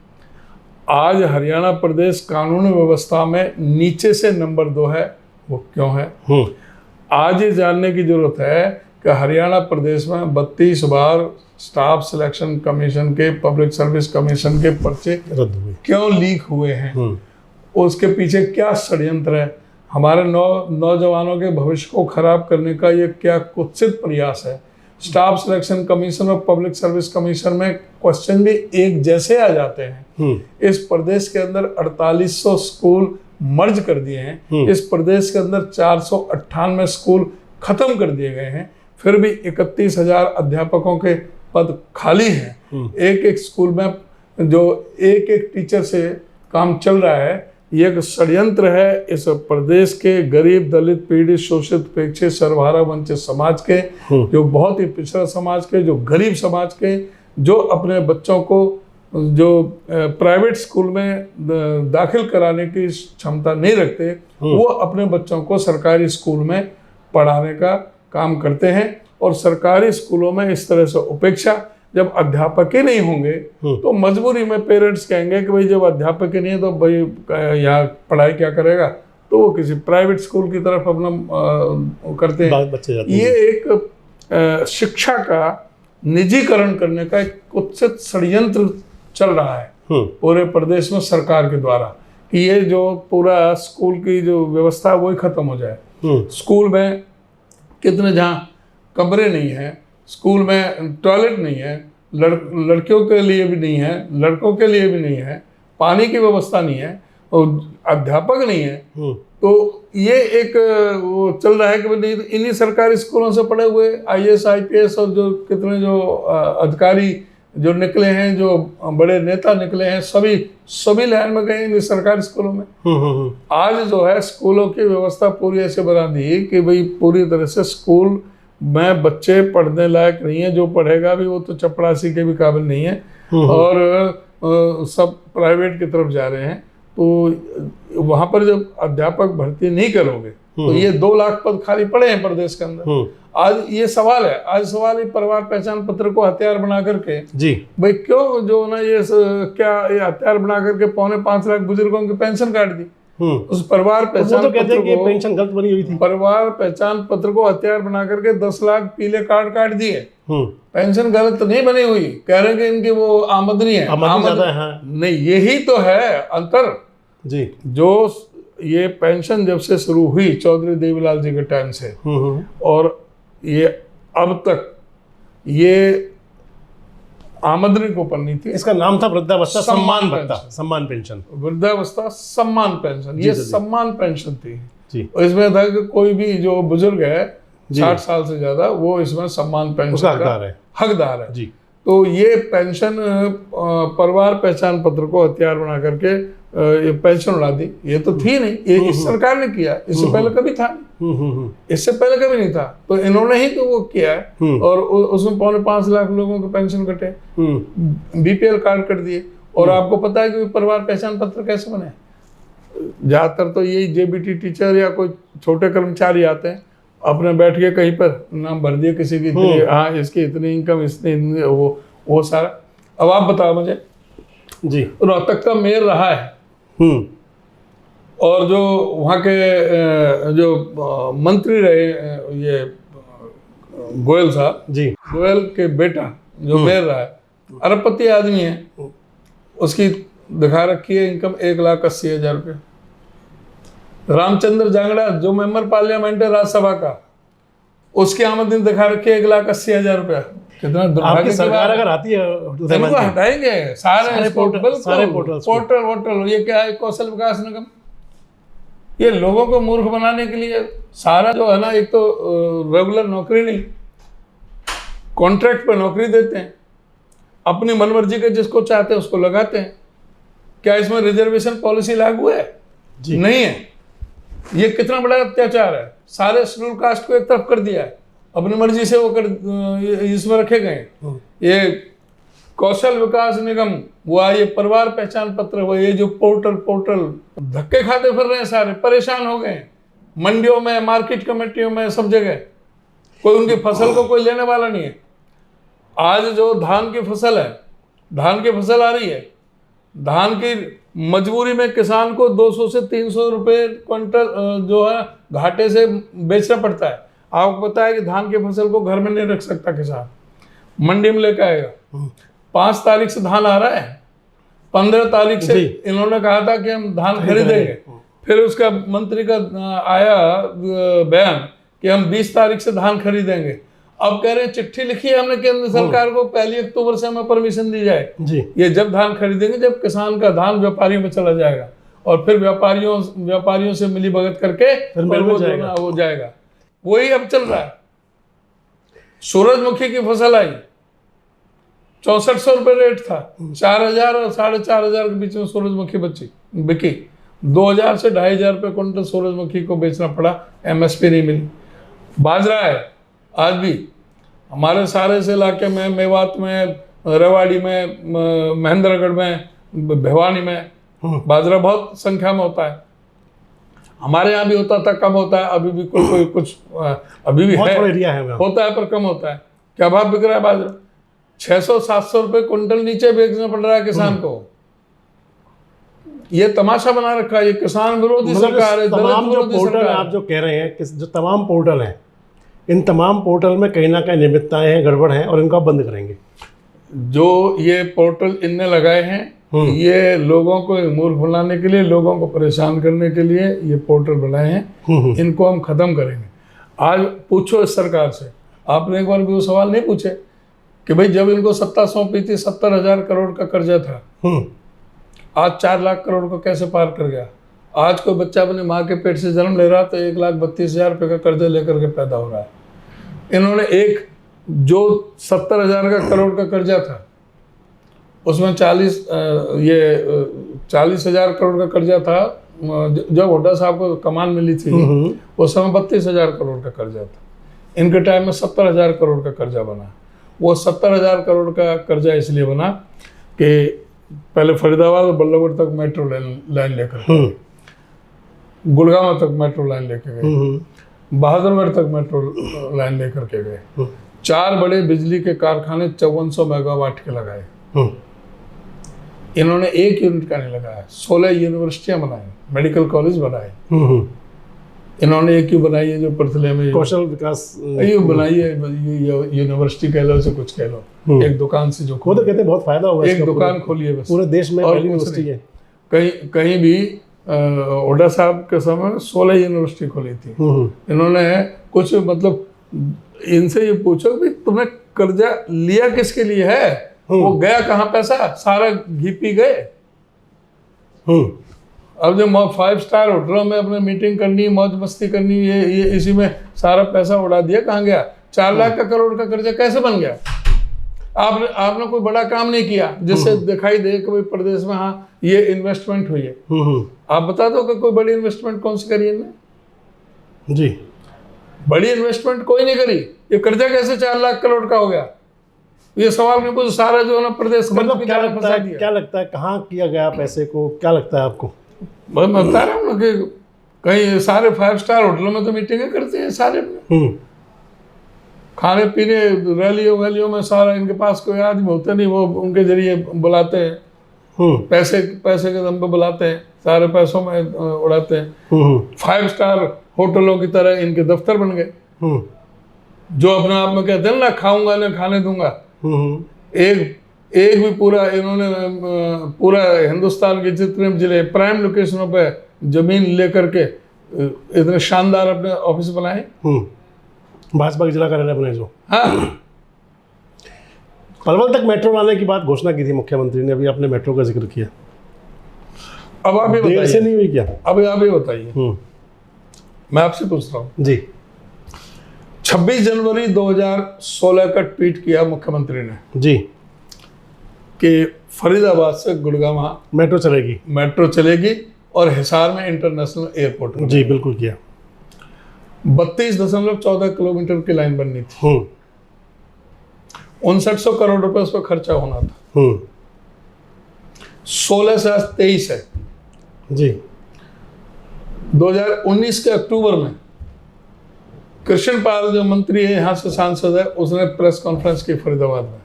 Speaker 2: आज हरियाणा प्रदेश कानूनी व्यवस्था में नीचे से नंबर 2 है, वो क्यों है। आज ये जानने की जरूरत है कि हरियाणा प्रदेश में 32 बार स्टाफ सिलेक्शन कमीशन के, पब्लिक सर्विस कमीशन के पर्चे
Speaker 1: रद्द हुए,
Speaker 2: क्यों लीक हुए हैं, उसके पीछे क्या षड्यंत्र है। हमारे नौजवानों के भविष्य को खराब करने का ये क्या कुत्सित प्रयास है। स्टाफ सिलेक्शन कमीशन और पब्लिक सर्विस कमीशन में क्वेश्चन भी एक जैसे आ जाते हैं। इस प्रदेश के अंदर 4800 स्कूल मर्ज कर दिए हैं, इस प्रदेश के अंदर 498 स्कूल खत्म कर दिए गए हैं, फिर भी 31,000 अध्यापकों के पद खाली हैं। एक एक स्कूल में जो एक टीचर से काम चल रहा है, ये एक षड्यंत्र है इस प्रदेश के गरीब, दलित, पीड़ित, शोषित, उपेक्षित, सर्वहारा वंचित समाज के, जो बहुत ही पिछड़ा समाज के, जो गरीब समाज के, जो अपने बच्चों को जो प्राइवेट स्कूल में दाखिल कराने की क्षमता नहीं रखते, वो अपने बच्चों को सरकारी स्कूल में पढ़ाने का काम करते हैं। और सरकारी स्कूलों में इस तरह से उपेक्षा, जब अध्यापक ही नहीं होंगे तो मजबूरी में पेरेंट्स कहेंगे कि भाई जब अध्यापक ही नहीं है तो भाई यहाँ पढ़ाई क्या करेगा, तो वो किसी प्राइवेट स्कूल की तरफ अपना करते हैं।
Speaker 1: बच्चे जाते
Speaker 2: ये एक शिक्षा का निजीकरण करने का एक कुत्सित षड्यंत्र चल रहा है पूरे प्रदेश में सरकार के द्वारा, कि ये जो पूरा स्कूल की जो व्यवस्था है वही खत्म हो जाए। स्कूल में कितने जहाँ कमरे नहीं है, स्कूल में टॉयलेट नहीं है, लड़कियों के लिए भी नहीं है, लड़कों के लिए भी नहीं है, पानी की व्यवस्था नहीं है और अध्यापक नहीं है, तो ये एक वो चल रहा है कि नहीं, इन्हीं सरकारी स्कूलों से पढ़े हुए IAS IPS और जो कितने जो अधिकारी जो निकले हैं, जो बड़े नेता निकले हैं, सभी लाइन में गए इन सरकारी स्कूलों में। आज जो है स्कूलों की व्यवस्था पूरी ऐसे बना दी कि भाई पूरी तरह से स्कूल में बच्चे पढ़ने लायक नहीं है, जो पढ़ेगा भी वो तो चपरासी के भी काबिल नहीं है, और सब प्राइवेट की तरफ जा रहे हैं। तो वहाँ पर जब अध्यापक भर्ती नहीं करोगे तो ये 2 लाख पद खाली पड़े हैं प्रदेश के अंदर। आज ये सवाल है, आज सवाल है परिवार पहचान पत्र को हथियार बना करके जी भाई क्यों जो ना ये क्या ये हथियार बना करके 4.25 लाख बुजुर्गों की पेंशन काट दी। उस परिवार पहचान
Speaker 1: तो पत्र को पेंशन गलत बनी हुई थी,
Speaker 2: परिवार पहचान पत्र को हथियार बना करके 10 लाख पीले कार्ड काट दिए। पेंशन गलत नहीं बनी हुई, कह रहे हैं कि इनकी वो आमदनी है, नहीं, यही तो है अंतर जी। जो ये पेंशन जब से शुरू हुई चौधरी देवीलाल जी के टाइम से, और ये अब तक ये आमदनी को पन्नी थी,
Speaker 1: इसका नाम था वृद्धावस्था सम्मान भत्ता, सम्मान पेंशन,
Speaker 2: वृद्धावस्था सम्मान पेंशन, ये सम्मान पेंशन थी जी। और इसमें था कि कोई भी जो बुजुर्ग है 60 साल से ज्यादा, वो इसमें सम्मान पेंशन का हकदार है जी। तो ये पेंशन परिवार पहचान पत्र को हथियार बना करके ये पेंशन उड़ा दी। ये तो थी नहीं, ये इस सरकार ने किया, इससे पहले कभी था नहीं, इससे पहले कभी नहीं था, तो इन्होंने ही तो वो किया है। और उसमें 4.25 लाख लोगों के पेंशन कटे, BPL कार्ड कर दिए। और आपको पता है कि परिवार पहचान पत्र कैसे बने? ज्यादातर तो यही JBT टीचर या कोई छोटे कर्मचारी आते हैं, अपने बैठ के कहीं पर नाम भर दिए किसी की, हाँ इसकी इतनी इनकम, इसने वो सारा। अब आप बताओ मुझे जी, रोहतक का मेयर रहा है और जो वहाँ के जो मंत्री रहे ये गोयल साहब जी, गोयल के बेटा जो मेयर रहा है, अरबपति आदमी है, उसकी दिखा रखी है इनकम 1,80,000 रुपये। रामचंद्र जांगड़ा जो मेंबर पार्लियामेंट है राज्यसभा का, उसकी आमदनी दिखा रखी है 1,80,000 रुपया। कितना दुर्भाग्य की सरकार अगर आती है तो हटाएंगे सारे पोर्टल वोटल। ये क्या है? कौशल विकास निगम, ये लोगों को मूर्ख बनाने के लिए सारा जो है ना, एक तो रेगुलर नौकरी नहीं, कॉन्ट्रैक्ट पर नौकरी देते हैं, अपनी मनमर्जी के जिसको चाहते हैं उसको लगाते हैं। क्या इसमें रिजर्वेशन पॉलिसी लागू है? नहीं है। ये कितना बड़ा अत्याचार है, सारे शेड्यूल कास्ट को एक तरफ कर दिया है, अपनी मर्जी से वो कर इसमें रखे गए। ये कौशल विकास निगम हुआ, ये परिवार पहचान पत्र हुआ, ये जो पोर्टल धक्के खाते फिर रहे हैं, सारे परेशान हो गए। मंडियों में, मार्केट कमेटियों में, सब जगह कोई उनकी फसल को कोई लेने वाला नहीं है। आज जो धान की फसल है, धान की फसल आ रही है, धान की मजबूरी में किसान को 200 से 300 रुपये क्विंटल जो है घाटे से बेचना पड़ता है। आपको पता है कि धान की फसल को घर में नहीं रख सकता किसान, मंडी में लेकर आएगा। 5 तारीख से धान आ रहा है, 15 तारीख से इन्होंने कहा था कि हम धान खरीदेंगे, फिर उसका मंत्री का आया बयान कि हम 20 तारीख से धान खरीदेंगे। अब कह रहे हैं चिट्ठी लिखी है हमने केंद्र सरकार को, 1 अक्टूबर से हमें परमिशन दी जाए जी। ये जब धान खरीदेंगे जब किसान का धान व्यापारियों में चला जाएगा, और फिर व्यापारियों से मिली भगत करके फिर वो जाएगा। वही अब चल रहा है। सूरजमुखी की फसल आई, 6400 रुपये रेट था, 4,000 और 4,500 के बीच में सूरजमुखी बिकी। 2000 से 2500 रुपये क्विंटल सूरजमुखी को बेचना पड़ा, MSP नहीं मिली। बाजरा है आज भी हमारे सारे से इलाके में, मेवात में, रेवाड़ी में, महेंद्रगढ़ में, भिवानी में बाजरा बहुत संख्या में होता है। हमारे यहाँ भी होता था, कम होता है, अभी भी कुछ अभी भी है,
Speaker 1: एरिया है
Speaker 2: होता है पर कम होता है। क्या भाव बिक रहा है बाजरा? 600-700 रुपये क्विंटल नीचे बेचना पड़ रहा है किसान को। ये तमाशा बना रखा है, ये किसान विरोधी सरकार है।
Speaker 1: तमाम जो पोर्टल आप जो कह रहे हैं, जो तमाम पोर्टल हैं, इन तमाम पोर्टल में कहीं ना कहीं नियमितताएं हैं, गड़बड़ हैं, और इनको आप बंद करेंगे।
Speaker 2: जो ये पोर्टल इनने लगाए हैं, ये लोगों को मूर्ख बनाने के लिए, लोगों को परेशान करने के लिए ये पोर्टल बनाए हैं। इनको हम खत्म करेंगे। आज पूछो इस सरकार से, आपने एक बार भी वो सवाल नहीं पूछे कि भाई जब इनको सत्ता सौंपी थी 70,000 करोड़ का कर्जा था, आज 4 लाख करोड़ को कैसे पार कर गया? आज कोई बच्चा अपने माँ के पेट से जन्म ले रहा तो 1,32,000 रुपये का कर्जा लेकर के पैदा हो रहा है। इन्होंने एक जो 70,000 का करोड़ का कर्जा था, उसमें 40,000 करोड़ का कर्जा था। जब हुड्डा साहब को कमान मिली थी उस समय 32,000 करोड़ का कर्जा था। इनके टाइम में 70,000 करोड़ का कर्जा बना। वो 70,000 करोड़ का कर्जा इसलिए बना कि पहले फरीदाबाद और बल्लभगढ़ तक मेट्रो लाइन लेकर, गुड़गांव तक मेट्रो लाइन लेके गए, बहादुरगढ़ तक मेट्रो लाइन लेकर के गए, 4 बड़े बिजली के कारखाने 5400 मेगावाट के लगाए। इन्होंने 1 यूनिट का नहीं लगाया। 16 यूनिवर्सिटियां बनाई, मेडिकल कॉलेज बनाए। इन्होंने एक क्यों बनाई है जो परथले में
Speaker 1: कौशल विकास
Speaker 2: बनाई है, यूनिवर्सिटी कह लो, से कुछ कह लो, एक दुकान से जो
Speaker 1: वो तो कहते हैं बहुत फायदा होगा,
Speaker 2: एक दुकान खोली है बस,
Speaker 1: पूरे देश में पहली यूनिवर्सिटी है।
Speaker 2: कहीं भी हुड्डा साहब के समय 16 यूनिवर्सिटी खोली थी। इन्होंने कुछ मतलब इनसे ये पूछो कि तुमने कर्जा लिया किसके लिए है, वो गया कहाँ पैसा, सारा घी पी गए। अब जो 5 स्टार होटलों में अपने मीटिंग करनी, मौज मस्ती करनी, ये इसी में सारा पैसा उड़ा दिया। कहाँ गया? 4 लाख का करोड़ का कर्जा कैसे बन गया? आपने कोई बड़ा काम नहीं किया जिससे दिखाई दे कि भाई प्रदेश में हाँ ये इन्वेस्टमेंट हुई है। आप बता दो कि कोई बड़ी इन्वेस्टमेंट कौन सी करी इनने?
Speaker 1: जी,
Speaker 2: बड़ी इन्वेस्टमेंट कोई नहीं करी। ये कर्जा कैसे 4 लाख करोड़ का हो गया? ये सवाल में कुछ सारा जो है ना प्रदेश
Speaker 1: मतलब क्या लगता है कहाँ किया गया पैसे को? क्या लगता है आपको?
Speaker 2: मैं बता रहा हूँ ना कि कहीं सारे 5 स्टार होटलों में तो मीटिंगें करते हैं सारे, खाने पीने रैलियों में सारा, इनके पास कोई आदमी होते नहीं, वो उनके जरिए बुलाते हैं, पैसे के दम पे बुलाते हैं, सारे पैसों में उड़ाते हैं। 5 स्टार होटलों की तरह इनके दफ्तर बन गए, जो अपने आप में कहते हैं ना खाऊंगा ना खाने दूंगा। एक भी पूरा इन्होंने पूरा हिंदुस्तान के जितने जिले प्राइम लोकेशनों पे जमीन लेकर के इतने शानदार अपने ऑफिस बनाए।
Speaker 1: भाजपा के जिला कार्यालय बने जो।
Speaker 2: हाँ,
Speaker 1: पलवल तक मेट्रो लाने की बात घोषणा की थी मुख्यमंत्री ने, अभी आपने मेट्रो का जिक्र किया।
Speaker 2: अब आप ये बताइए,
Speaker 1: से नहीं हुई क्या?
Speaker 2: अब आप ये बताइए, मैं आपसे पूछ रहा हूँ
Speaker 1: जी।
Speaker 2: 26 जनवरी 2016 का ट्वीट किया मुख्यमंत्री ने
Speaker 1: जी
Speaker 2: कि फरीदाबाद से गुड़गांव
Speaker 1: मेट्रो
Speaker 2: चलेगी और हिसार में इंटरनेशनल एयरपोर्ट।
Speaker 1: जी बिल्कुल किया।
Speaker 2: 32.14 किलोमीटर की लाइन बननी थी। 5900 करोड़ रुपए उस पर खर्चा होना था। 16 से आज 23 है
Speaker 1: जी।
Speaker 2: 2019 के अक्टूबर में कृष्ण पाल जो मंत्री है, यहाँ से सांसद है, उसने प्रेस कॉन्फ्रेंस की फरीदाबाद में।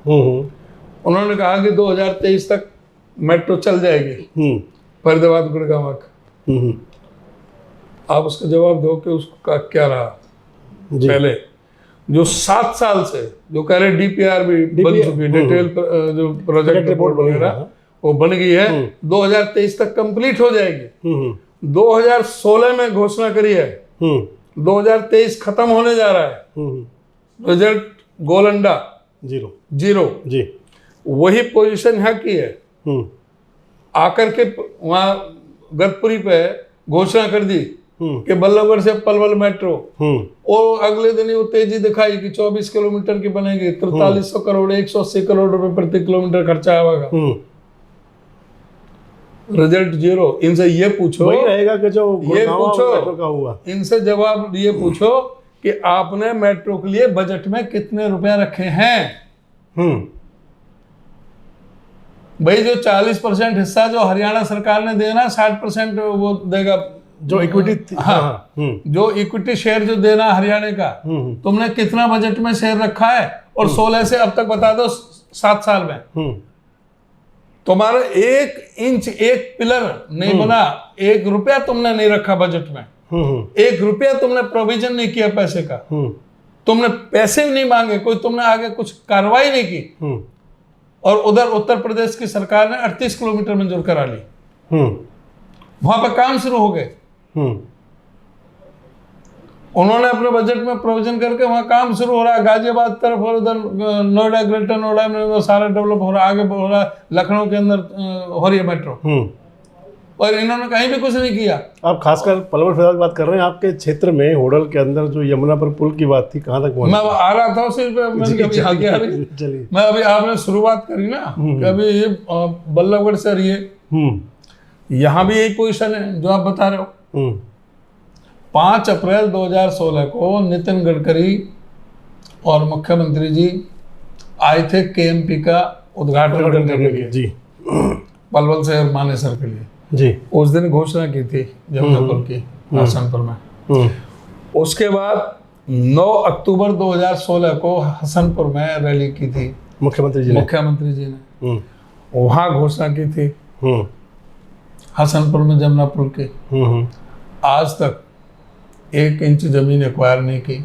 Speaker 2: उन्होंने कहा कि 2023 तक मेट्रो चल जाएगी फरीदाबाद गुड़गांव का। आप उसका जवाब दो कि उसका क्या रहा? पहले जो 7 साल से जो कह रहे DPR भी बन चुकी है, डिटेल जो प्रोजेक्ट रिपोर्ट वगैरह वो बन गई है, 2023 तक कंप्लीट हो जाएगी। 2016 में घोषणा करी है, 2023 खत्म होने जा रहा है। रिजल्ट गोलंडा जीरो
Speaker 1: जी।
Speaker 2: वही पोजीशन यहाँ की है। आकर के वहां गतपुरी पे घोषणा कर दी कि बल्लभगढ़ से पलवल मेट्रो, और अगले दिन ही वो तेजी दिखाई कि 24 किलोमीटर की बनेगी, 4300 करोड़ 180 करोड़ रुपए प्रति किलोमीटर खर्चा आएगा। Result zero. इनसे ये पूछो,
Speaker 1: वही रहेगा कि जो
Speaker 2: ये पूछो
Speaker 1: मेट्रो का हुआ।
Speaker 2: इनसे जवाब ये पूछो कि आपने मेट्रो के लिए बजट में कितने रुपए रखे हैं। भाई जो 40% हिस्सा जो हरियाणा सरकार ने देना, 60% वो देगा
Speaker 1: जो इक्विटी।
Speaker 2: हाँ, जो इक्विटी शेयर जो देना हरियाणा का, तुमने कितना बजट में शेयर रखा है? और 16 से अब तक बता दो 7 साल में तुम्हारा 1 इंच 1 पिलर नहीं बना, 1 रुपया तुमने नहीं रखा बजट में, 1 रुपया तुमने प्रोविजन नहीं किया पैसे का, तुमने पैसे भी नहीं मांगे, कोई तुमने आगे कुछ कार्रवाई नहीं की। और उधर उत्तर प्रदेश की सरकार ने 38 किलोमीटर मंजूर करा ली, वहां पर काम शुरू हो गए। उन्होंने अपने बजट में प्रोविजन करके वहां काम शुरू हो रहा है। गाजियाबाद तरफ और उधर नोएडा, ग्रेटर नोएडा में वो सारा डेवलप हो रहा है, आगे हो रहा है। लखनऊ के अंदर हो रही है मेट्रो, और इन्होंने कहीं भी कुछ नहीं किया।
Speaker 1: आप खासकर पलवल फिलहाल बात कर रहे हैं, आपके क्षेत्र में होडल के अंदर जो यमुना पर पुल की बात थी, कहाँ तक पहुंची?
Speaker 2: मैं आ रहा था उसी पे, मैं अभी आपने शुरुआत करी ना कि अभी बल्लभगढ़ से रही है, यहाँ भी यही पोजीशन है जो आप बता रहे हो। 5 अप्रैल 2016 को नितिन गडकरी और मुख्यमंत्री जी आए थे केएमपी का उद्घाटन करने के लिए
Speaker 1: जी,
Speaker 2: पलवल से और मानेसर के लिए
Speaker 1: जी।
Speaker 2: उस दिन घोषणा की थी जमुनापुर की हसनपुर में। उसके बाद 9 अक्टूबर 2016 को हसनपुर में रैली की थी मुख्यमंत्री जी ने, वहाँ घोषणा की थी हसनपुर में जमुना पुल की। आज तक 1 इंच जमीन एक्वायर नहीं की।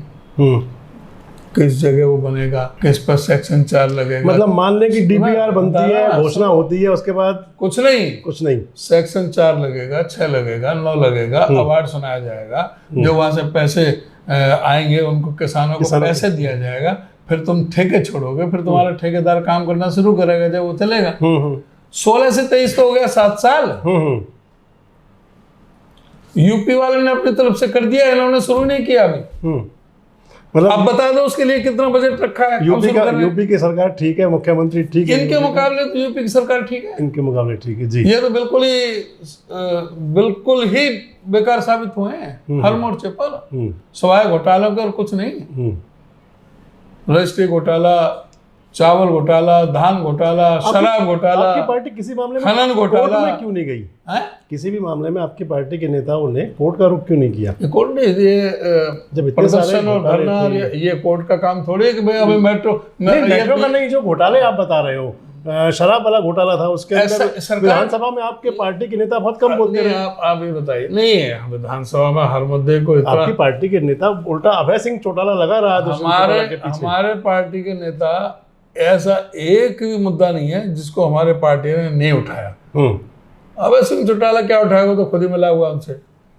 Speaker 2: किस जगह वो बनेगा, किस पर सेक्शन 4 लगेगा,
Speaker 1: मतलब मान लें कि डीपीआर बनती है, घोषणा होती है, उसके बाद
Speaker 2: कुछ नहीं। सेक्शन 4 लगेगा, 6 लगेगा, 9 लगेगा, अवार्ड सुनाया जाएगा, जो वहां से पैसे आएंगे उनको, किसानों को पैसे दिया जाएगा, फिर तुम ठेके छोड़ोगे, फिर तुम्हारा ठेकेदार काम करना शुरू करेगा, जब वो चलेगा। 16 से 23 तो हो गया 7 साल। यूपी वाले ने अपनी तरफ से कर दिया, इन्होंने शुरू नहीं किया अभी।
Speaker 1: मतलब
Speaker 2: अब बता दो उसके लिए कितना बजट रखा है।
Speaker 1: यूपी की सरकार ठीक है, मुख्यमंत्री ठीक है,
Speaker 2: इनके मुकाबले तो यूपी की सरकार ठीक है,
Speaker 1: इनके मुकाबले ठीक है जी।
Speaker 2: ये तो बिल्कुल ही बेकार साबित हुए हैं हर मोर्चे पर, सवाए घोटालों के और कुछ नहीं। रजिस्ट्री घोटाला, चावल घोटाला, धान घोटाला, शराब घोटाला।
Speaker 1: आपकी पार्टी किसी मामले में
Speaker 2: खनन घोटाला
Speaker 1: में क्यों नहीं गई
Speaker 2: है?
Speaker 1: किसी भी मामले में आपकी पार्टी के नेताओं ने कोर्ट का रुख क्यों नहीं किया?
Speaker 2: कोर्ट ने ये प्रदर्शन और धरना, ये कोर्ट का काम थोड़ी है कि भाई अभी मेट्रो
Speaker 1: का नहीं, जो घोटाले आप बता रहे हो, शराब वाला घोटाला था, उसके अंदर विधानसभा में आपके पार्टी के नेता बहुत कम बोलते हैं।
Speaker 2: आप ही बताइए। नहीं है विधानसभा में हर मुद्दे को
Speaker 1: आपकी पार्टी के नेता उल्टा अभय सिंह चौटाला लगा रहा है।
Speaker 2: हमारे पार्टी के नेता ऐसा एक भी मुद्दा नहीं है जिसको हमारे पार्टी ने नहीं उठाया। अभय सिंह चौटाला क्या उठाएगा, तो खुद ही मिला हुआ उनसे,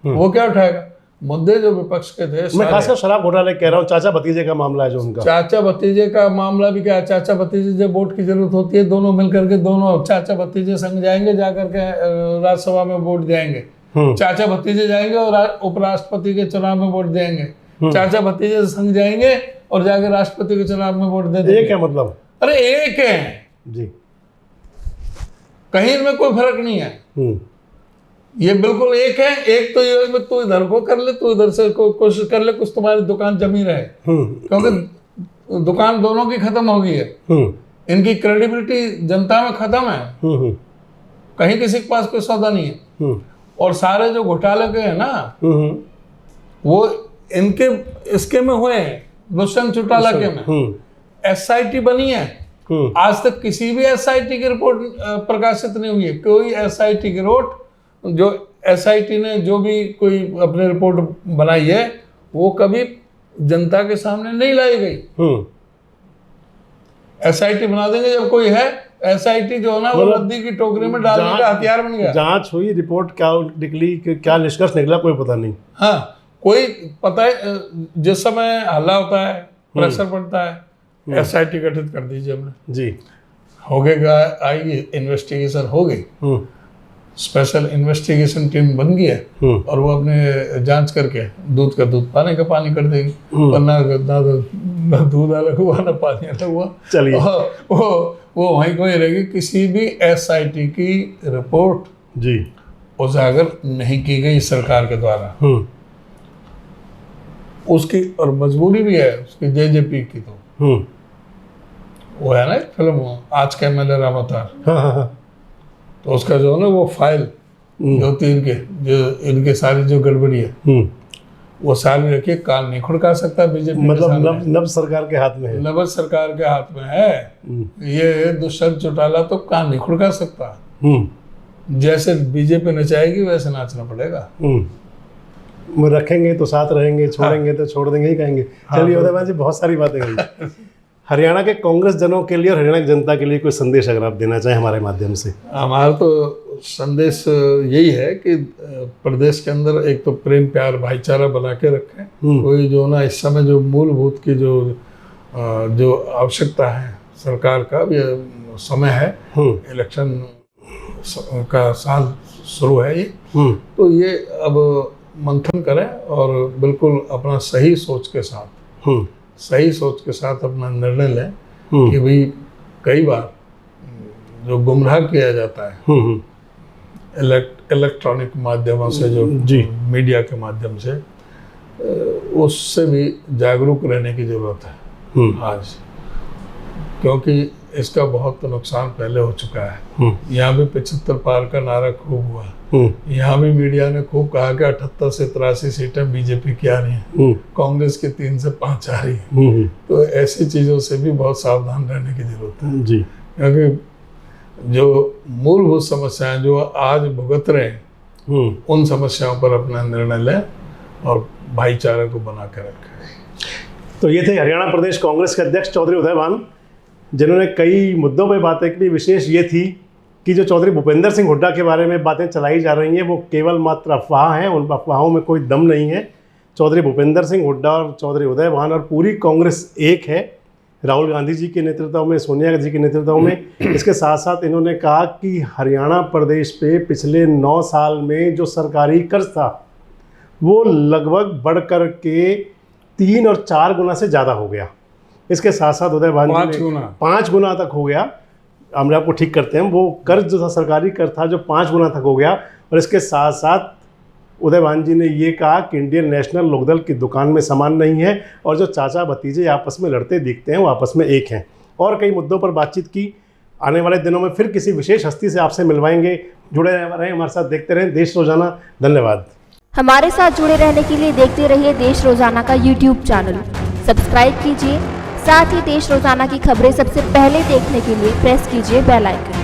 Speaker 2: वो क्या उठाएगा? मुद्दे जो विपक्ष के थे,
Speaker 1: मैं खासकर शराब घोटाले कह रहा हूँ, चाचा भतीजे का मामला है जो उनका।
Speaker 2: चाचा भतीजे का मामला भी क्या है? चाचा भतीजे जब वोट की जरूरत होती है, दोनों मिलकर के, दोनों चाचा भतीजे संग जाएंगे, जाकर के राज्यसभा में वोट देंगे। चाचा भतीजे जाएंगे और उपराष्ट्रपति के चुनाव में वोट देंगे। चाचा भतीजे संग जाएंगे और जाकर राष्ट्रपति के चुनाव में वोट दे देंगे।
Speaker 1: क्या मतलब?
Speaker 2: अरे एक है
Speaker 1: जी,
Speaker 2: कहीं में कोई फर्क नहीं है। ये बिल्कुल एक है। एक तो ये तू इधर को कर ले, तू इधर से कोशिश कर ले, कुछ तुम्हारी दुकान जमी रहे, क्योंकि दुकान दोनों की खत्म हो गई है। इनकी क्रेडिबिलिटी जनता में खत्म है, कहीं किसी के पास कोई सौदा नहीं है। और सारे जो घोटाले के है ना, वो इनके इसके में हुए हैं, दुष्यंत चौटाला के में। एसआईटी बनी है, आज तक किसी भी एसआईटी की रिपोर्ट प्रकाशित नहीं हुई है। कोई एसआईटी की रिपोर्ट, जो एसआईटी ने जो भी कोई अपनी रिपोर्ट बनाई है, वो कभी जनता के सामने नहीं लाई गई। एसआईटी बना देंगे जब कोई है। एसआईटी जो है ना, वो रद्दी की टोकरी में डालने का हथियार बन गया।
Speaker 1: जांच हुई, रिपोर्ट क्या निकली, क्या निष्कर्ष निकला, कोई पता नहीं।
Speaker 2: हाँ, कोई पता है, जिस समय हल्ला होता है, प्रेशर पड़ता है, एसआईटी गठित कर दीजिए हमने
Speaker 1: जी,
Speaker 2: हो गएगा, आएगी इन्वेस्टिगेशन हो गई, स्पेशल इन्वेस्टिगेशन टीम बन गई है, और वो अपने जांच करके दूध का दूध, पानी का पानी कर देगी। पर ना दूध अलग हुआ, ना पानी अलग हुआ।
Speaker 1: चलिए,
Speaker 2: वो वहीं कोई रहेगी। किसी भी एसआईटी की रिपोर्ट
Speaker 1: जी।
Speaker 2: उजागर नहीं की गई सरकार के द्वारा, उसकी और मजबूरी भी है उसकी जेजेपी की। तो वो है ना एक फिल्म आज के MLA राम अवतार, तो उसका जो है ना वो फाइल जो तीन के जो इनके सारी जो गड़बड़ी है वो सारी रखिए, कान नहीं खुड़का सकता बीजेपी।
Speaker 1: मतलब नब सरकार के हाथ में है,
Speaker 2: नब सरकार के हाथ में है। ये दुष्यंत चौटाला तो कान नहीं खुड़का सकता। जैसे बीजेपी नचाएगी वैसे नाचना पड़ेगा।
Speaker 1: वो रखेंगे तो साथ रहेंगे, छोड़ेंगे तो छोड़ देंगे ही कहेंगे। चलिए उदय भान जी, बहुत सारी बातें कही। हरियाणा के कांग्रेस जनों के लिए और हरियाणा की जनता के लिए कोई संदेश अगर आप देना चाहें हमारे माध्यम से।
Speaker 2: हमारा तो संदेश यही है कि प्रदेश के अंदर एक तो प्रेम प्यार भाईचारा बना के रखें। कोई जो ना इस समय जो मूलभूत की जो आवश्यकता है सरकार का, ये समय है, इलेक्शन का साल शुरू है ये, तो ये अब मंथन करें और बिल्कुल अपना सही सोच के साथ अपना निर्णय लें कि भाई कई बार जो गुमराह किया जाता है इलेक्ट्रॉनिक माध्यमों से, जो मीडिया के माध्यम से, उससे भी जागरूक रहने की जरूरत है आज, क्योंकि इसका बहुत नुकसान पहले हो चुका है। यहाँ भी 75 पार का नारा खूब हुआ, यहाँ भी मीडिया ने खूब कहा कि 78 से 83 सीटें बीजेपी की आ रही हैं, कांग्रेस की 3 से 5 आ रही हैं। तो ऐसी चीज़ों से भी बहुत सावधान रहने की जरूरत है जी, क्योंकि जो मूलभूत समस्याएं जो आज भुगत रहे हैं उन समस्याओं पर अपना निर्णय लें और भाईचारे को बना कर रखें।
Speaker 1: तो ये थे हरियाणा प्रदेश कांग्रेस के अध्यक्ष चौधरी उदय भान, जिन्होंने कई मुद्दों पर बातें की। विशेष ये थी कि जो चौधरी भूपेंद्र सिंह हुड्डा के बारे में बातें चलाई जा रही हैं वो केवल मात्र अफवाह हैं, उन अफवाहों में कोई दम नहीं है। चौधरी भूपेंद्र सिंह हुड्डा और चौधरी उदय भान और पूरी कांग्रेस एक है, राहुल गांधी जी के नेतृत्व में, सोनिया जी के नेतृत्व में। इसके साथ साथ इन्होंने कहा कि हरियाणा प्रदेश पे पिछले 9 साल में जो सरकारी कर्ज था वो लगभग बढ़ कर के 3 और 4 गुना से ज़्यादा हो गया। इसके साथ साथ उदय भान जी ने 5 गुना तक हो गया। हम आपको ठीक करते हैं, वो कर्ज जो था सरकारी कर्ज था जो 5 गुना तक हो गया। और इसके साथ साथ उदय भान जी ने ये कहा कि इंडियन नेशनल लोकदल की दुकान में सामान नहीं है और जो चाचा भतीजे आपस में लड़ते दिखते हैं वो आपस में एक हैं। और कई मुद्दों पर बातचीत की। आने वाले दिनों में फिर किसी विशेष हस्ती से आपसे मिलवाएंगे। जुड़े रहें हमारे साथ, देखते रहें देश रोजाना। धन्यवाद।
Speaker 3: हमारे साथ जुड़े रहने के लिए देखते रहिए देश रोजाना का YouTube चैनल, सब्सक्राइब कीजिए। साथ ही देश रोजाना की खबरें सबसे पहले देखने के लिए प्रेस कीजिए बेल आइकन।